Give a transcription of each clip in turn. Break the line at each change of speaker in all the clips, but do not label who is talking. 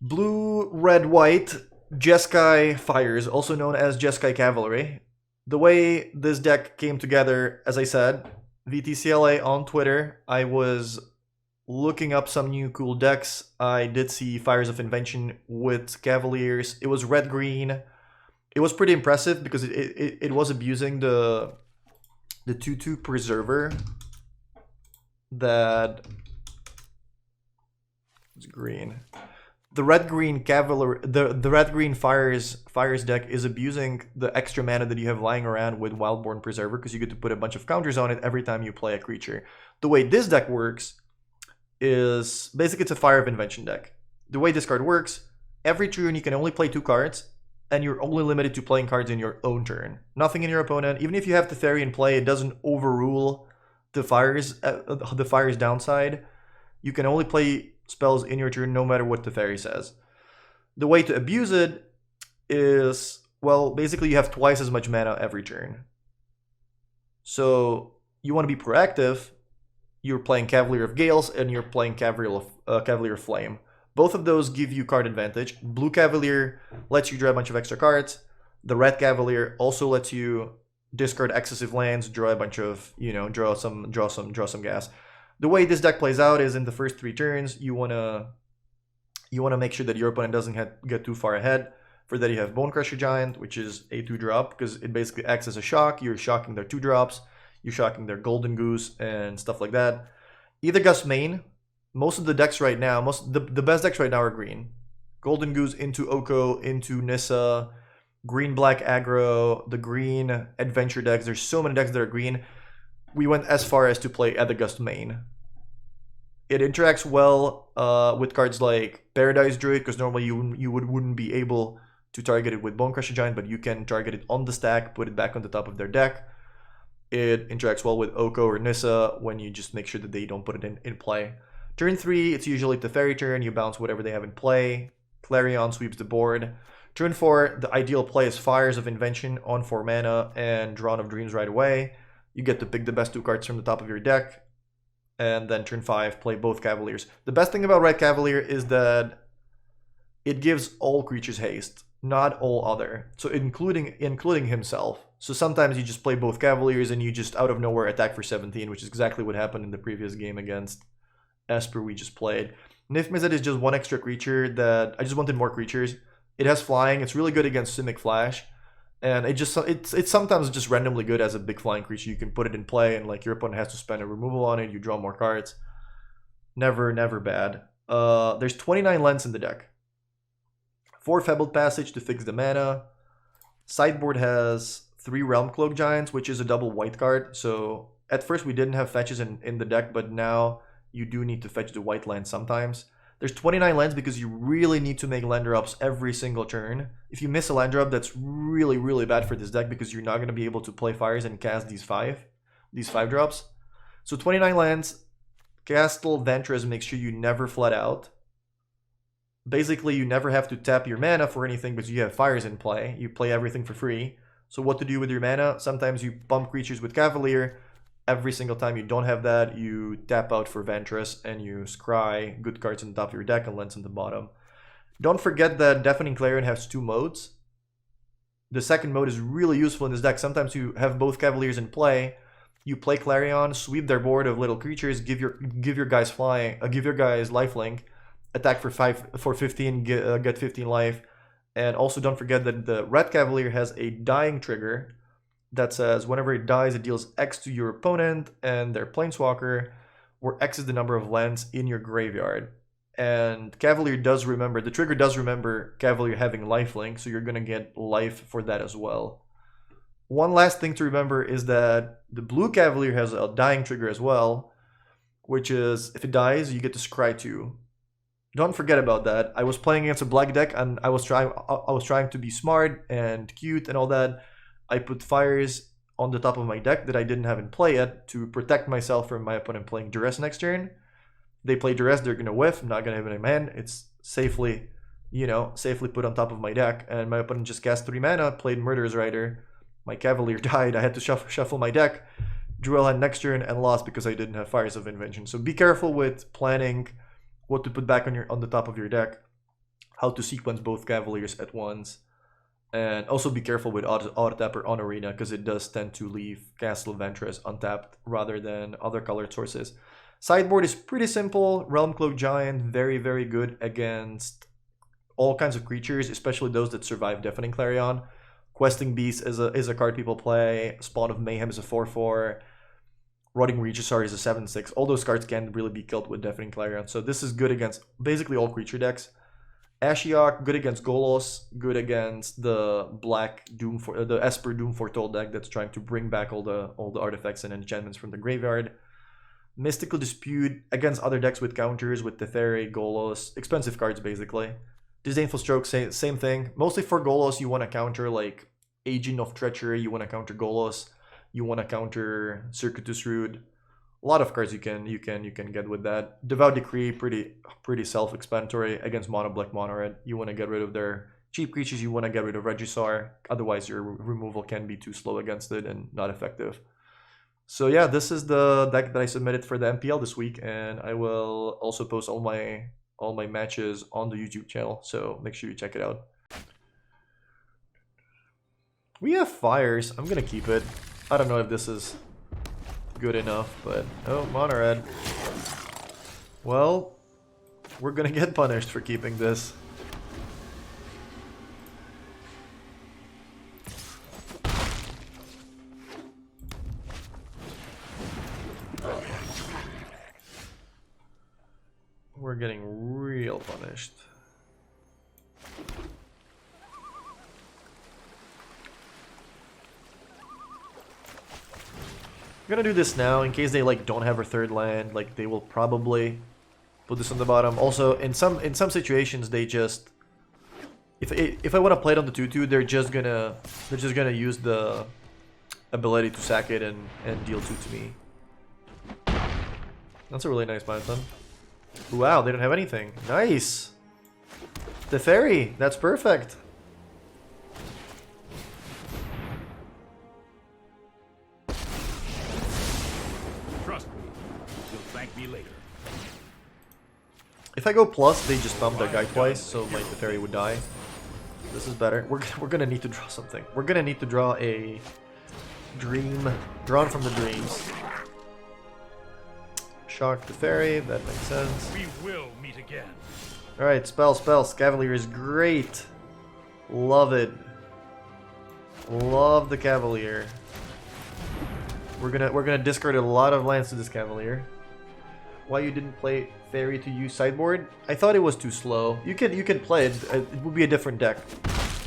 Blue, red, white, Jeskai Fires, also known as Jeskai Cavalry. The way this deck came together, as I said, VTCLA on Twitter, I was looking up some new cool decks. I did see Fires of Invention with Cavaliers. It was red-green. It was pretty impressive because it was abusing the 2/2 Preserver that is green. The red-green Cavalry, the red-green Fires deck is abusing the extra mana that you have lying around with Wildborn Preserver because you get to put a bunch of counters on it every time you play a creature. The way this deck works is basically it's a Fire of Invention deck. The way this card works, every turn you can only play 2 cards, and you're only limited to playing cards in your own turn. Nothing in your opponent. Even if you have Teferi in play, it doesn't overrule the Fire's downside. You can only play spells in your turn no matter what Teferi says. The way to abuse it is, well, basically you have twice as much mana every turn. So you want to be proactive. You're playing Cavalier of Gales and you're playing Cavalier of Flame. Both of those give you card advantage. Blue Cavalier lets you draw a bunch of extra cards. The Red Cavalier also lets you discard excessive lands, draw a bunch of, draw some gas. The way this deck plays out is in the first 3 turns, you wanna make sure that your opponent doesn't get too far ahead. For that, you have Bone Crusher Giant, which is a 2-drop because it basically acts as a shock. You're shocking their 2-drops, you're shocking their Golden Goose and stuff like that. Either Gust main. Most of the decks right now, the best decks right now are green. Golden Goose into Oko, into Nissa, green-black aggro, the green adventure decks. There's so many decks that are green. We went as far as to play Athagast main. It interacts well with cards like Paradise Druid, because normally you wouldn't be able to target it with Bone Crusher Giant, but you can target it on the stack, put it back on the top of their deck. It interacts well with Oko or Nissa when you just make sure that they don't put it in play. Turn 3, it's usually Teferi turn. You bounce whatever they have in play. Clarion sweeps the board. Turn 4, the ideal play is Fires of Invention on 4 mana and Drawn of Dreams right away. You get to pick the best 2 cards from the top of your deck. And then turn 5, play both Cavaliers. The best thing about Red Cavalier is that it gives all creatures haste, not all other. So including himself. So sometimes you just play both Cavaliers and you just out of nowhere attack for 17, which is exactly what happened in the previous game against Esper we just played. Nif Mizzet is just one extra creature that I just wanted more creatures. It has flying. It's really good against Simic Flash, and it's sometimes just randomly good as a big flying creature. You can put it in play, and like your opponent has to spend a removal on it. You draw more cards. Never bad. There's 29 lands in the deck. 4 Fabled Passage to fix the mana. Sideboard has 3 Realm Cloak Giants, which is a double white card. So at first we didn't have fetches in the deck, but now you do need to fetch the white land sometimes. There's 29 lands because you really need to make land drops every single turn. If you miss a land drop, that's really bad for this deck because you're not going to be able to play Fires and cast these 5 drops. So 29 lands. Castle Ventress makes sure you never flood out. Basically, you never have to tap your mana for anything because you have Fires in play. You play everything for free. So what to do with your mana? Sometimes you pump creatures with Cavalier. Every single time you don't have that, you tap out for Ventress and you scry good cards on the top of your deck and lands on the bottom. Don't forget that Deafening Clarion has 2 modes. The second mode is really useful in this deck. Sometimes you have both Cavaliers in play. You play Clarion, sweep their board of little creatures, give your guys lifelink, attack for 15, get 15 life, and also don't forget that the Red Cavalier has a dying trigger that says whenever it dies, it deals X to your opponent and their Planeswalker, where X is the number of lands in your graveyard. And Cavalier does remember, the trigger does remember Cavalier having lifelink, so you're going to get life for that as well. One last thing to remember is that the Blue Cavalier has a dying trigger as well, which is if it dies, you get to scry 2. Don't forget about that. I was playing against a black deck and I was trying to be smart and cute and all that. I put Fires on the top of my deck that I didn't have in play yet to protect myself from my opponent playing Duress next turn. They play Duress, they're gonna whiff. I'm not gonna have it in my hand. It's safely put on top of my deck. And my opponent just cast 3 mana, played Murderous Rider. My Cavalier died. I had to shuffle my deck, drew a land next turn, and lost because I didn't have Fires of Invention. So be careful with planning what to put back on the top of your deck. how to sequence both Cavaliers at once. And also be careful with auto tapper on Arena, because it does tend to leave Castle of Ventress untapped rather than other colored sources. Sideboard is pretty simple. Realm Cloak Giant, very, very good against all kinds of creatures, especially those that survive Deafening Clarion. Questing Beast is a card people play. Spawn of Mayhem is a 4/4. Rotting Registrar is a 7/6. All those cards can't really be killed with Deafening Clarion. So this is good against basically all creature decks. Ashiok, good against Golos, good against the Black Doom for the Esper Doom Foretold deck that's trying to bring back all the artifacts and enchantments from the graveyard. Mystical Dispute against other decks with counters with Teferi, Golos, expensive cards basically. Disdainful Stroke, same thing. Mostly for Golos, you want to counter like Agent of Treachery, you want to counter Golos, you want to counter Circuitous Route. A lot of cards you can get with that. Devout Decree, pretty self-explanatory against Mono Black, Mono Red. You want to get rid of their cheap creatures, you want to get rid of Regisar, otherwise your removal can be too slow against it and not effective. So yeah, this is the deck that I submitted for the MPL this week, and I will also post all my matches on the YouTube channel, so make sure you check it out. We have Fires. I'm gonna keep it. I don't know if this is good enough, but oh, Mono Red. Well, we're gonna get punished for keeping this. We're getting real punished. I'm gonna do this now in case they like don't have a third land. Like they will probably put this on the bottom. Also, in some situations, they just if I want to play it on the 2/2, they're just gonna use the ability to sack it and deal 2 to me. That's a really nice mountain. Wow, they don't have anything. Nice. The fairy. That's perfect.
Trust me, you'll thank me later.
If I go plus, they just bump their guy twice, so like the fairy would die. This is better. We're gonna need to draw something. We're gonna need to draw a dream drawn from the dreams. Shock the fairy. That makes sense.
We will meet again.
All right, spells. Cavalier is great. Love it. Love the Cavalier. We're gonna discard a lot of lands to this Cavalier. Why you didn't play Fairy to use sideboard? I thought it was too slow. You can play it. It would be a different deck.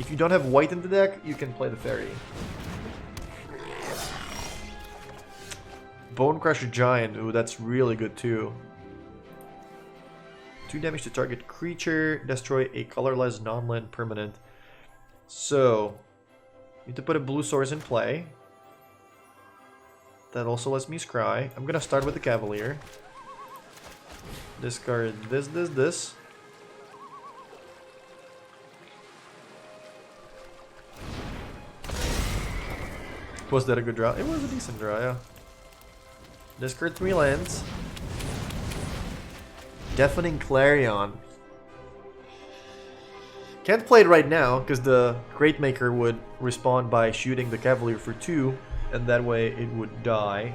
If you don't have white in the deck, you can play the Fairy. Bone Crusher Giant. Ooh, that's really good too. 2 damage to target creature. Destroy a colorless non-land permanent. So, need to put a blue source in play. That also lets me scry. I'm gonna start with the Cavalier. Discard this. Was that a good draw? It was a decent draw, yeah. Discard 3 lands. Deafening Clarion. Can't play it right now, because the Great Maker would respond by shooting the Cavalier for 2, and that way it would die.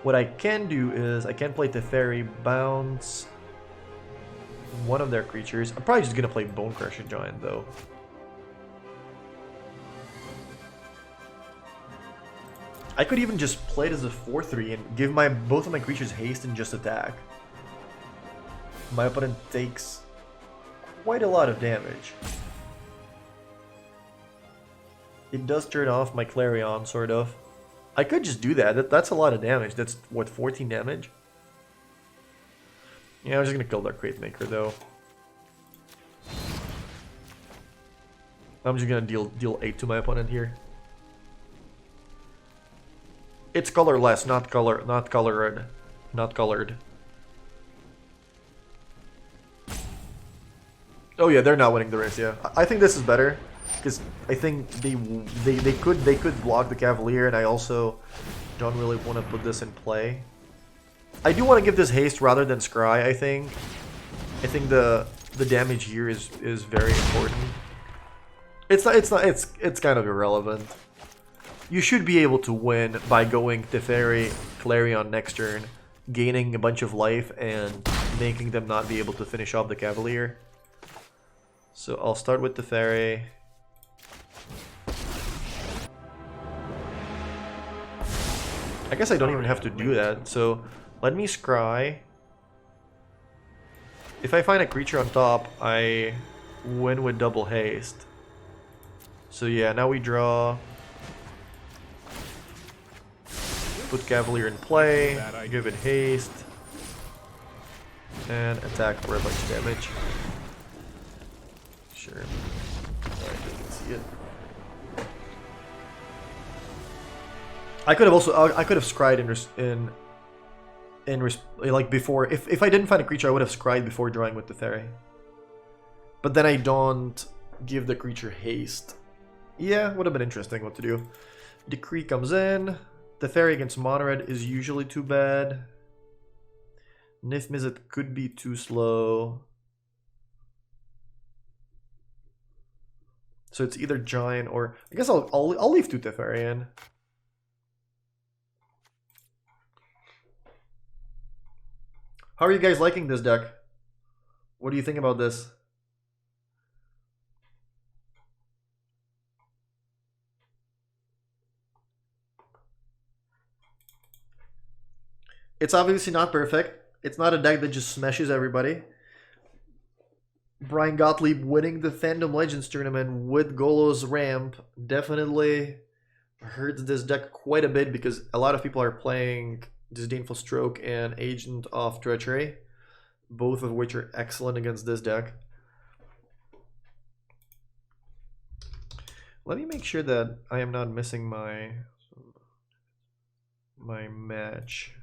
What I can do is, I can play Teferi, bounce one of their creatures. I'm probably just going to play Bone Crusher Giant, though. I could even just play it as a 4/3 and give both of my creatures haste and just attack. My opponent takes quite a lot of damage. It does turn off my Clarion, sort of. I could just do that. That's a lot of damage. That's, what, 14 damage? Yeah, I'm just gonna kill that Great Maker, though. I'm just gonna deal 8 to my opponent here. It's colorless, not colored. Oh yeah, they're not winning the race. Yeah, I think this is better because I think they could block the Cavalier, and I also don't really want to put this in play. I do want to give this haste rather than scry. I think the the damage here is very important. It's kind of irrelevant. You should be able to win by going Teferi, Clarion next turn, gaining a bunch of life and making them not be able to finish off the Cavalier. So I'll start with Teferi. I guess I don't even have to do that, so let me scry. If I find a creature on top, I win with double haste. So yeah, now we draw. Put Cavalier in play, give it haste, and attack for a bunch of damage. Sure. Alright, you can see it. I could have scryed like before. If I didn't find a creature, I would have scryed before drawing with the Teferi. But then I don't give the creature haste. Yeah, would have been interesting what to do. Decree comes in. Teferi against Mono-Red is usually too bad. Nif Mizzet could be too slow. So it's either Giant or... I guess I'll leave 2 Teferi in. How are you guys liking this deck? What do you think about this? It's obviously not perfect. It's not a deck that just smashes everybody. Brian Gottlieb winning the Fandom Legends tournament with Golo's ramp definitely hurts this deck quite a bit because a lot of people are playing Disdainful Stroke and Agent of Treachery, both of which are excellent against this deck. Let me make sure that I am not missing my match.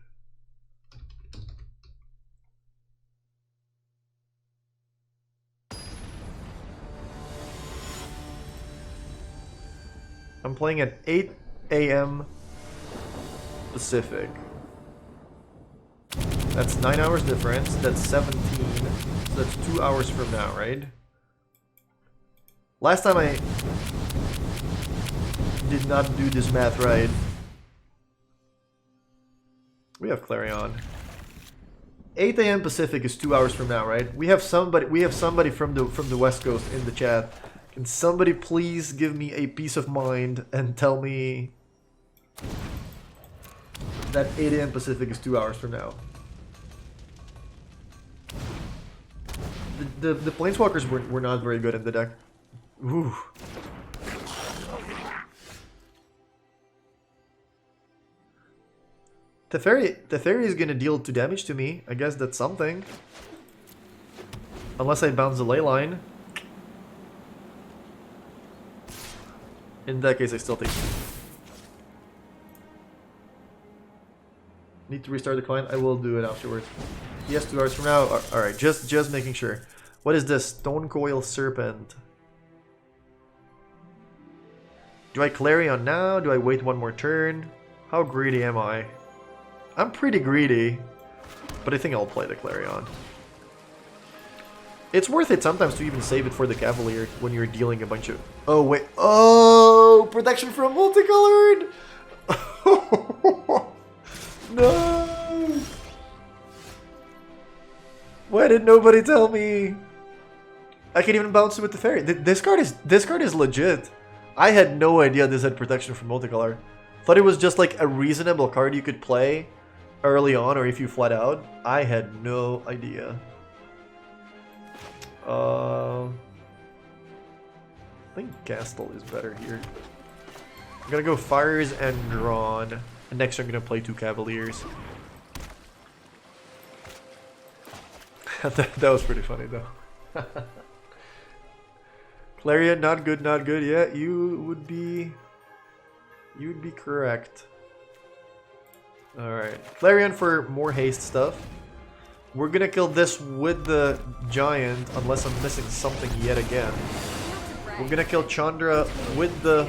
I'm playing at 8 AM Pacific. That's 9 hours difference. That's 17. So that's 2 hours from now, right? Last time I did not do this math right. We have Clarion. 8 AM Pacific is 2 hours from now, right? We have somebody from the West Coast in the chat. Can somebody please give me a peace of mind and tell me that 8 AM Pacific is 2 hours from now? The Planeswalkers were not very good in the deck. Ooh. Teferi is gonna deal 2 damage to me. I guess that's something. Unless I bounce the ley line. In that case, I still take... Need to restart the client? I will do it afterwards. Yes, 2 hours from now. Alright, just making sure. What is this? Stone Coil Serpent. Do I Clarion now? Do I wait one more turn? How greedy am I? I'm pretty greedy, but I think I'll play the Clarion. It's worth it sometimes to even save it for the Cavalier when you're dealing a bunch of... Oh, wait. Oh! Protection from multicolored! No! Why did nobody tell me? I can't even bounce it with the Fairy. This card is legit. I had no idea this had protection from multicolor. Thought it was just like a reasonable card you could play early on or if you flat out. I had no idea. I think Gastel is better here. I'm gonna go Fires and Drawn. And next I'm gonna play 2 Cavaliers. that was pretty funny though. Clarion, not good, not good. Yeah, you would be correct. Alright. Clarion for more haste stuff. We're gonna kill this with the Giant, unless I'm missing something yet again. We're gonna kill Chandra with the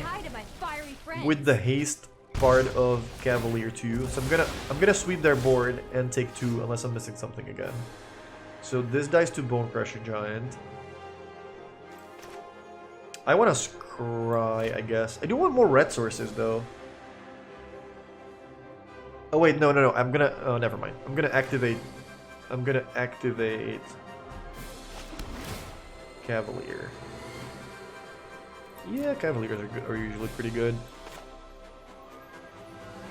haste part of Cavalier 2. So I'm gonna sweep their board and take 2 unless I'm missing something again. So this dies to Bone Crusher Giant. I want to scry, I guess. I do want more red sources, though. Oh, wait, no. I'm gonna... Oh, never mind. I'm gonna activate Cavalier. Yeah, Cavaliers are usually pretty good.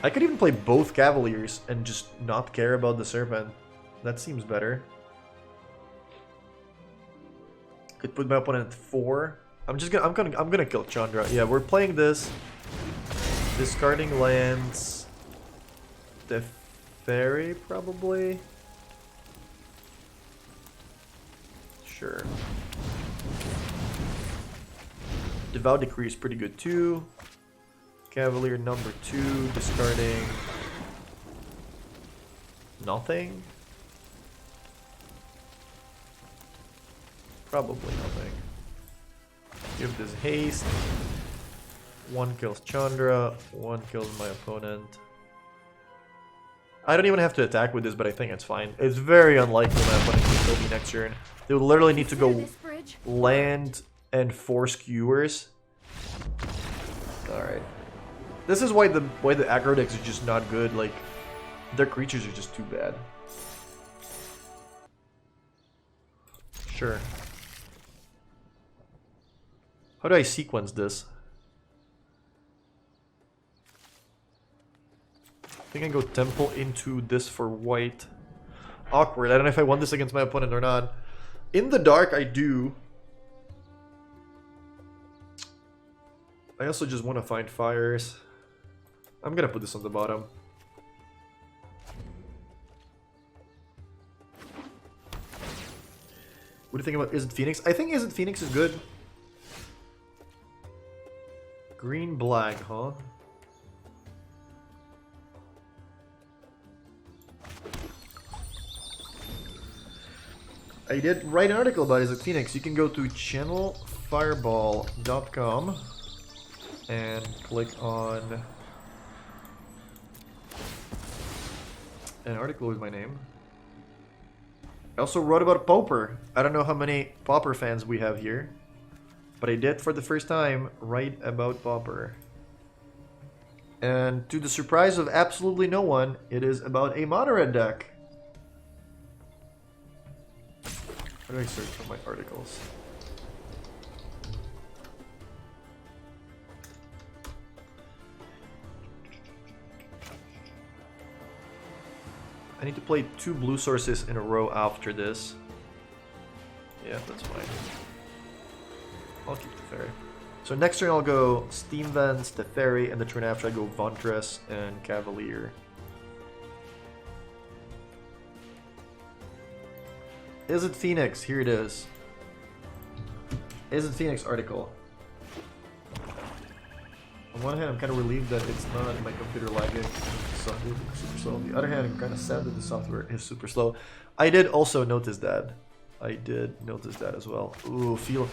I could even play both Cavaliers and just not care about the Serpent. That seems better. Could put my opponent at 4. I'm gonna kill Chandra. Yeah, we're playing this. Discarding lands. The Fairy, probably. Sure. Devout Decree is pretty good too. Cavalier number 2, discarding nothing. Probably nothing. Give this haste. 1 kills Chandra, 1 kills my opponent. I don't even have to attack with this, but I think it's fine. It's very unlikely my opponent can kill me next turn. They would literally need to go land and 4 skewers. Alright. This is why the aggro decks are just not good. Like, their creatures are just too bad. Sure. How do I sequence this? I think I go Temple into this for white. Awkward. I don't know if I want this against my opponent or not. In the dark, I do. I also just want to find fires. I'm gonna put this on the bottom. What do you think about Isn't Phoenix? I think Isn't Phoenix is good. Green black, huh? I did write an article about Isn't Phoenix. You can go to channelfireball.com and click on an article with my name. I also wrote about Pauper. I don't know how many Pauper fans we have here, but I did for the first time write about Pauper. And to the surprise of absolutely no one, it is about a mono red deck. How do I search for my articles? I need to play 2 blue sources in a row after this. Yeah, that's fine. I'll keep the Fairy. So next turn I'll go Steam Vents, the Fairy, and the turn after I go Ventress and Cavalier. Isn't Phoenix? Here it is. Isn't Phoenix article. On one hand, I'm kind of relieved that it's not my computer lagging super slow. On the other hand, I'm kind of sad that the software is super slow. I did also notice that. I did notice that as well. Ooh, feels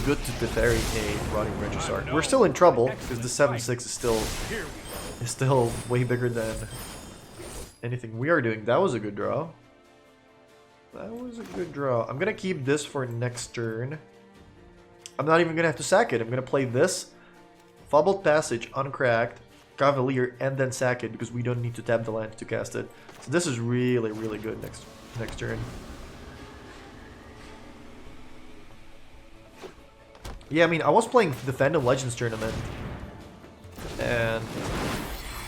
good to Teferi a Rotting Registrar. We're still in trouble because the 7/6 is still way bigger than anything we are doing. That was a good draw. That was a good draw. I'm gonna keep this for next turn. I'm not even gonna have to sack it. I'm gonna play this. Fobbled Passage, Uncracked, Cavalier, and then sack it because we don't need to tap the land to cast it. So this is really, really good next turn. Yeah, I mean, I was playing the Fandom Legends tournament, and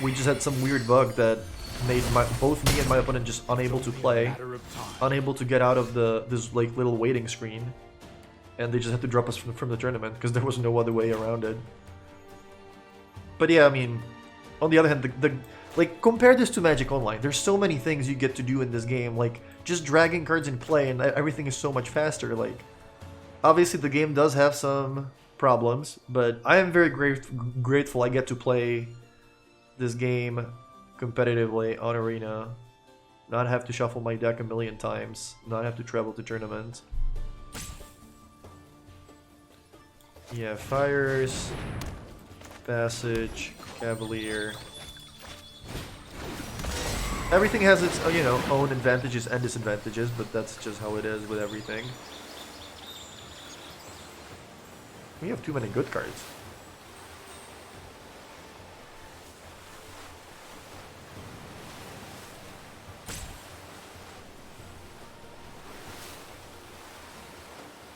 we just had some weird bug that made both me and my opponent just unable to play, unable to get out of this like little waiting screen, and they just had to drop us from the tournament because there was no other way around it. But yeah, I mean, on the other hand, like compare this to Magic Online. There's so many things you get to do in this game, like just dragging cards in play, and everything is so much faster. Like, obviously the game does have some problems, but I am very grateful I get to play this game competitively on Arena, not have to shuffle my deck a million times, not have to travel to tournaments. Yeah, Fires, Passage, Cavalier. Everything has its, you know, own advantages and disadvantages, but that's just how it is with everything. We have too many good cards.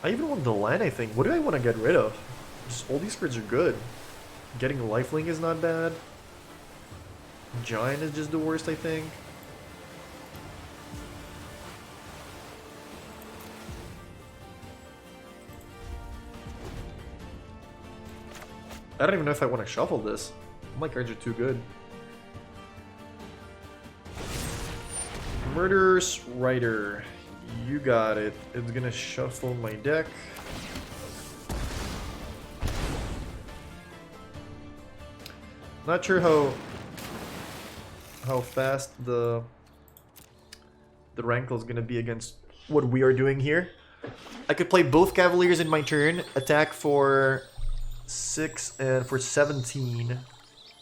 I even want the land, I think. What do I want to get rid of? Just all these cards are good. Getting Lifelink is not bad. Giant is just the worst, I think. I don't even know if I want to shuffle this. My cards are too good. Murderous Rider. You got it. It's gonna shuffle my deck. Not sure how fast the Rankle is gonna be against what we are doing here. I could play both Cavaliers in my turn, attack for 6 and for 17.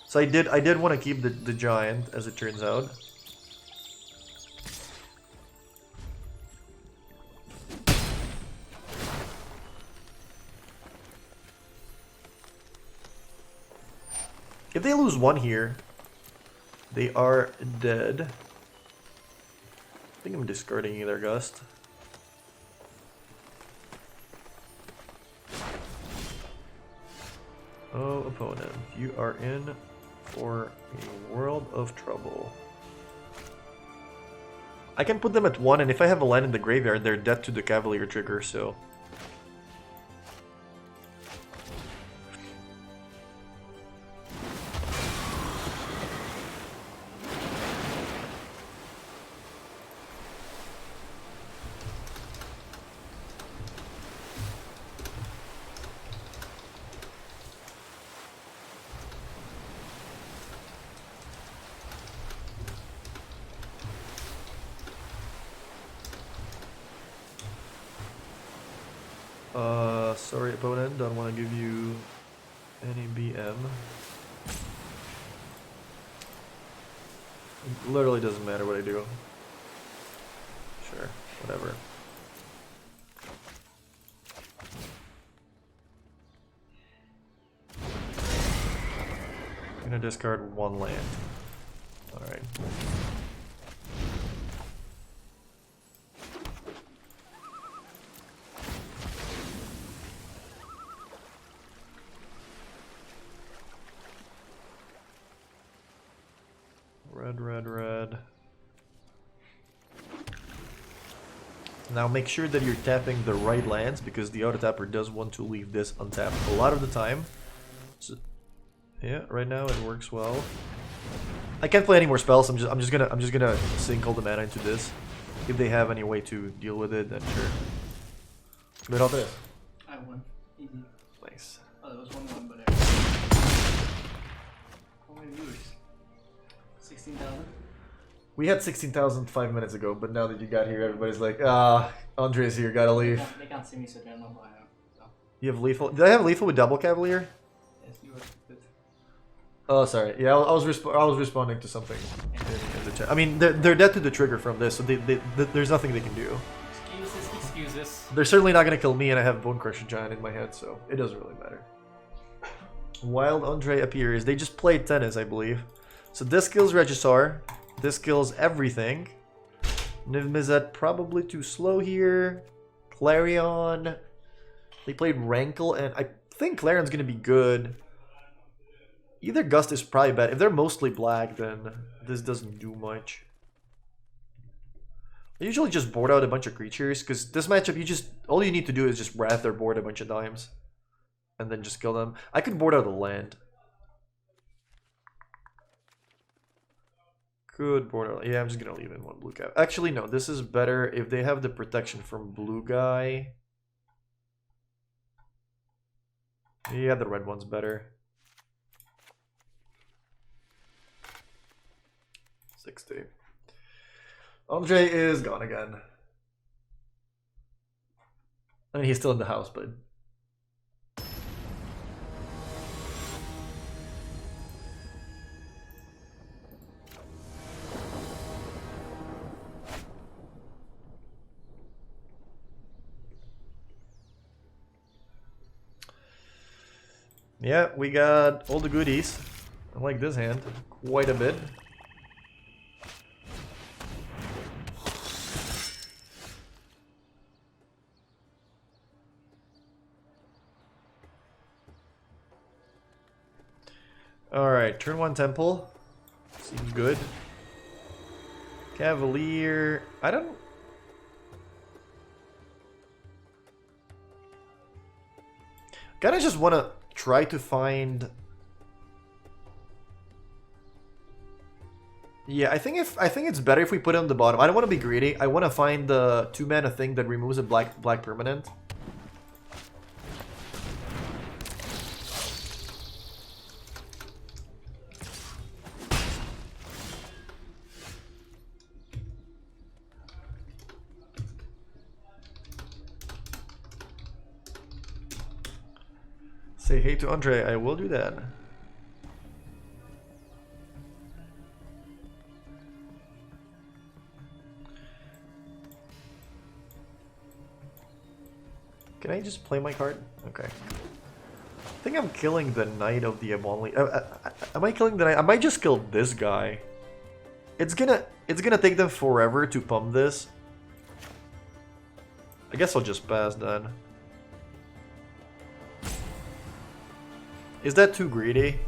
So I did want to keep the giant, as it turns out. If they lose one here, they are dead. I think I'm discarding either Gust. Oh, opponent, you are in for a world of trouble. I can put them at 1, and if I have a land in the graveyard, they're dead to the Cavalier trigger, so... sorry opponent, don't want to give you any BM. It literally doesn't matter what I do. Sure, whatever. I'm gonna discard 1 land. Alright. Red. Now make sure that you're tapping the right lands, because the auto tapper does want to leave this untapped a lot of the time. So, yeah, right now it works well. I can't play any more spells. I'm just gonna sink all the mana into this. If they have any way to deal with it, then sure. But all this.
I won. Easy.
Nice.
Oh, there was 1-1, but how many viewers? 16,000?
We had 16,000 5 minutes ago, but now that you got here, everybody's like, Andre's here, gotta leave.
They can't see me, so they don't know who I am. So.
You have lethal? Did I have lethal with double Cavalier?
Yes, you were good.
Oh, sorry. Yeah, I was responding to something in the chat. I mean, they're dead to the trigger from this, so there's nothing they can do.
Excuses.
They're certainly not gonna kill me, and I have Bone Crusher Giant in my head, so it doesn't really matter. Wild Andre appears. They just played tennis, I believe. So this kills Regisar. This kills everything. Niv Mizzet probably too slow here. Clarion. They played Rankle, and I think Clarion's gonna be good. Either Gust is probably bad. If they're mostly black, then this doesn't do much. I usually just board out a bunch of creatures, because this matchup, all you need to do is just Wrath or board a bunch of dimes. And then just kill them. I could board out a land. Good board out. Yeah, I'm just gonna leave in 1 blue cap. Actually, no, this is better if they have the protection from blue guy. Yeah, the red one's better. 60. Andre is gone again. I mean, he's still in the house, but... Yeah, we got all the goodies. I like this hand quite a bit. Alright, turn 1 temple. Seems good. Cavalier. I don't. Kinda just wanna try to find. Yeah, I think it's better if we put it on the bottom. I don't want to be greedy. I want to find the 2-mana thing that removes a black permanent. Say hey to Andre. I will do that. Can I just play my card? Okay. I think I'm killing the Knight of the Abonly. Am I killing the Knight? I might just kill this guy. It's gonna take them forever to pump this. I guess I'll just pass then. Is that too greedy?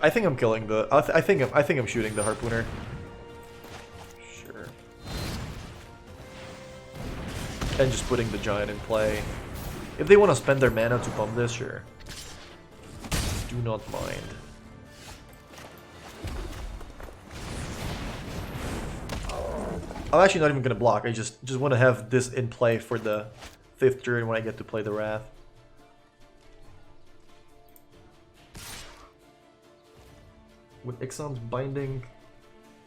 I think I'm killing the. I think I'm shooting the harpooner. Sure. And just putting the giant in play. If they want to spend their mana to pump this, sure. Do not mind. I'm actually not even gonna block. I just want to have this in play for the 5th turn when I get to play the Wrath. With Ixon's Binding,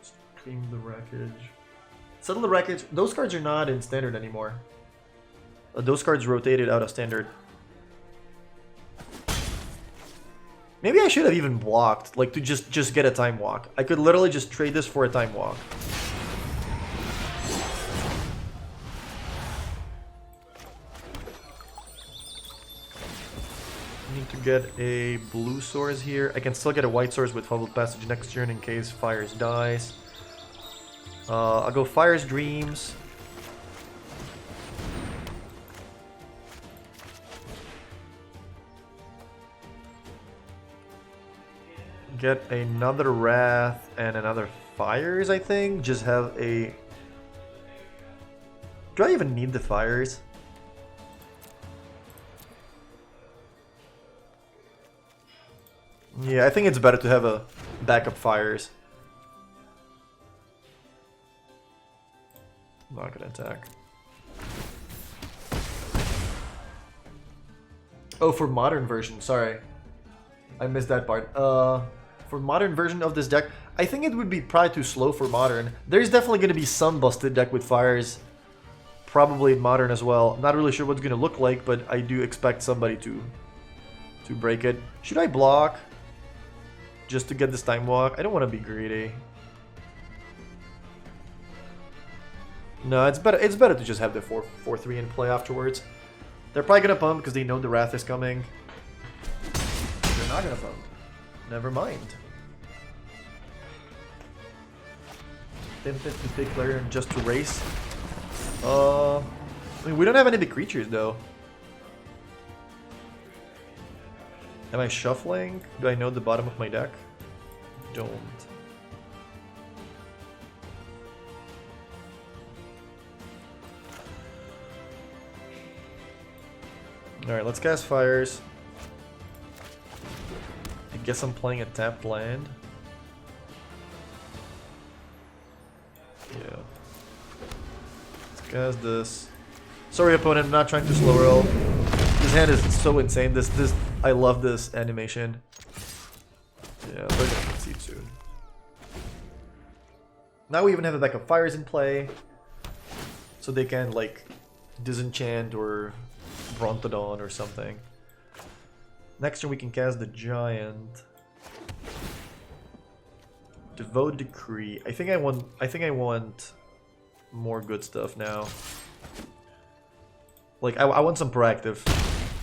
Stream the Wreckage. Settle the Wreckage. Those cards are not in Standard anymore. Those cards rotated out of Standard. Maybe I should have even blocked, like to just get a Time Walk. I could literally just trade this for a Time Walk. Need to get a blue source here. I can still get a white source with Fumbled Passage next turn in case Fires dies. I'll go Fire's Dreams. Get another Wrath and another Fires, I think. Just have a... Do I even need the Fires? Yeah, I think it's better to have a backup Fires. I'm not gonna attack. Oh, for modern version, sorry. I missed that part. For modern version of this deck, I think it would be probably too slow for modern. There's definitely gonna be some busted deck with Fires. Probably in modern as well. I'm not really sure what it's gonna look like, but I do expect somebody to break it. Should I block? Just to get this Time Walk? I don't want to be greedy. No, it's better to just have the 4-3 in play afterwards. They're probably gonna pump because they know the Wrath is coming. They're not gonna pump. Never mind. Tempted to take player just to race. I mean, we don't have any big creatures though. Am I shuffling? Do I know the bottom of my deck? Don't. Alright, let's cast Fires. I guess I'm playing a tapped land. Yeah. Let's cast this. Sorry opponent, I'm not trying to slow roll. This hand is so insane. This I love this animation. Yeah, they're gonna concede soon. Now we even have a backup Fires in play. So they can like disenchant or Brontodon or something. Next turn we can cast the Giant. Devote Decree. I think I want more good stuff now. Like I want some proactive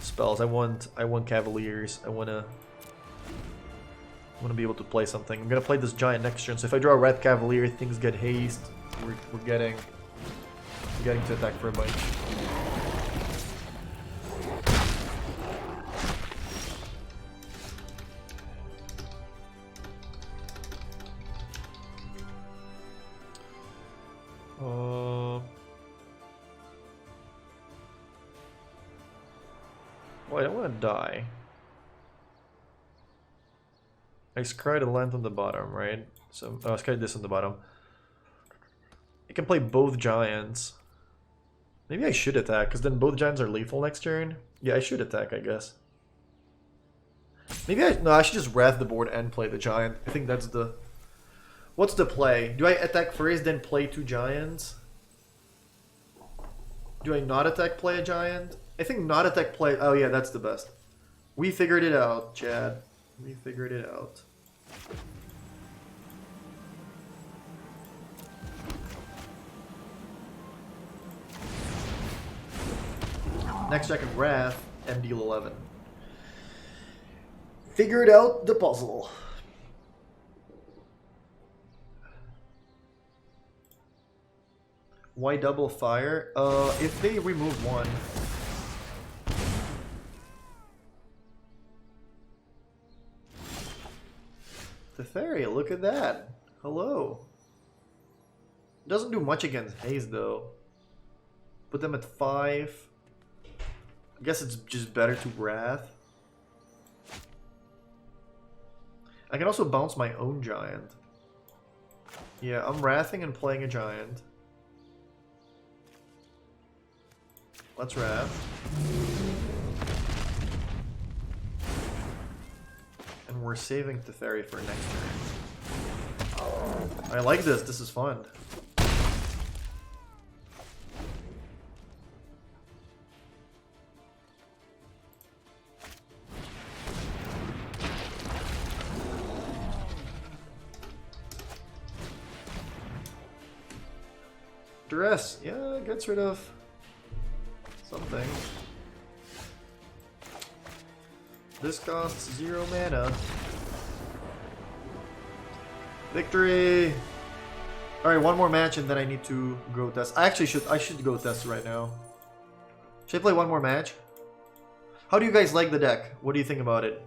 spells. I want Cavaliers. I wanna be able to play something. I'm gonna play this giant next turn. So if I draw a Red Cavalier, things get haste. We're getting to attack for a bunch. Well, I don't want to die. I scry the land on the bottom, right? So I scry this on the bottom. I can play both giants. Maybe I should attack, because then both giants are lethal next turn. Yeah, I should attack, I guess. Maybe I should just wrath the board and play the giant. I think that's the... What's the play? Do I attack first, then play 2 giants? Do I not attack, play a giant? I think not attack, play... Oh yeah, that's the best. We figured it out, Chad. We figured it out. Next I can Wrath and deal 11. Figured out the puzzle. Why double fire? If they remove 1. Teferi, look at that. Hello. Doesn't do much against haste though. Put them at 5. I guess it's just better to Wrath. I can also bounce my own giant. Yeah, I'm Wrathing and playing a giant. Let's Wrath. And we're saving Teferi for next turn. I like this. This is fun. Duress. Yeah, gets rid of something. This costs 0 mana. Victory! Alright, one more match and then I need to go test. I should go test right now. Should I play one more match? How do you guys like the deck? What do you think about it?